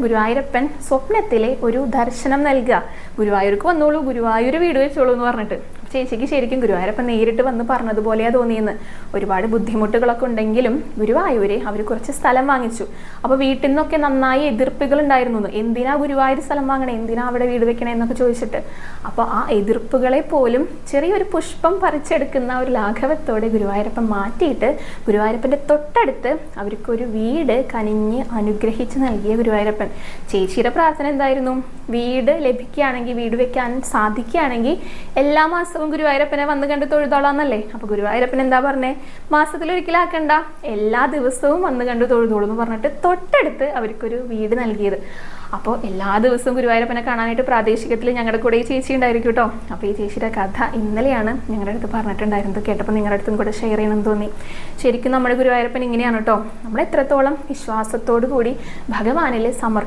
ഗുരുവായൂരപ്പൻ സ്വപ്നത്തിലെ ഒരു ദർശനം നൽകുക. ഗുരുവായൂർക്ക് വന്നോളൂ, ഗുരുവായൂർ വീട് വെച്ചോളൂ എന്ന് പറഞ്ഞിട്ട്. ചേച്ചിക്ക് ശരിക്കും ഗുരുവായൂരപ്പൻ നേരിട്ട് വന്ന് പറഞ്ഞതുപോലെയാ തോന്നിയെന്ന്. ഒരുപാട് ബുദ്ധിമുട്ടുകളൊക്കെ ഉണ്ടെങ്കിലും ഗുരുവായൂര് അവർ കുറച്ച് സ്ഥലം വാങ്ങിച്ചു. അപ്പോൾ വീട്ടിൽ നിന്നൊക്കെ നന്നായി എതിർപ്പുകൾ ഉണ്ടായിരുന്നു. എന്തിനാ ഗുരുവായൂർ സ്ഥലം വാങ്ങണേ, എന്തിനാ അവിടെ വീട് വെക്കണേ എന്നൊക്കെ ചോദിച്ചിട്ട്. അപ്പോൾ ആ എതിർപ്പുകളെ പോലും ചെറിയൊരു പുഷ്പം പറിച്ചെടുക്കുന്ന ഒരു ലാഘവത്തോടെ ഗുരുവായൂരപ്പൻ മാറ്റിയിട്ട് ഗുരുവായൂരപ്പൻ്റെ തൊട്ടടുത്ത് അവർക്കൊരു വീട് കനിഞ്ഞ് അനുഗ്രഹിച്ച് നൽകിയ ഗുരുവായൂരപ്പൻ. ചേച്ചിയുടെ പ്രാർത്ഥന എന്തായിരുന്നു? വീട് ലഭിക്കുകയാണെങ്കിൽ, വീട് വെക്കാൻ സാധിക്കുകയാണെങ്കിൽ എല്ലാ മാസവും ഗുരുവായൂരപ്പനെ വന്ന് കണ്ട് തൊഴുതോളാന്നല്ലേ. അപ്പൊ ഗുരുവായൂരപ്പൻ എന്താ പറഞ്ഞേ? മാസത്തിലൊരിക്കലാക്കണ്ട, എല്ലാ ദിവസവും വന്ന് കണ്ട് തൊഴുതോളൂ എന്ന് പറഞ്ഞിട്ട് തൊട്ടടുത്ത് അവർക്കൊരു വീട് നൽകിയത്. അപ്പോൾ എല്ലാ ദിവസവും ഗുരുവായൂരപ്പനെ കാണാനായിട്ട് പ്രാദേശികത്തിൽ ഞങ്ങളുടെ കൂടെ ഈ ചേച്ചി ഉണ്ടായിരിക്കും കേട്ടോ. അപ്പോൾ ഈ ചേച്ചിയുടെ കഥ ഇന്നലെയാണ് ഞങ്ങളുടെ അടുത്ത് പറഞ്ഞിട്ടുണ്ടായിരുന്നത്. കേട്ടപ്പോൾ നിങ്ങളുടെ അടുത്തും കൂടെ ഷെയർ ചെയ്യണമെന്ന് തോന്നി. ശരിക്കും നമ്മുടെ ഗുരുവായൂരപ്പൻ ഇങ്ങനെയാണ് കേട്ടോ. നമ്മൾ എത്രത്തോളം വിശ്വാസത്തോടു കൂടി ഭഗവാനിൽ സമർപ്പിക്കും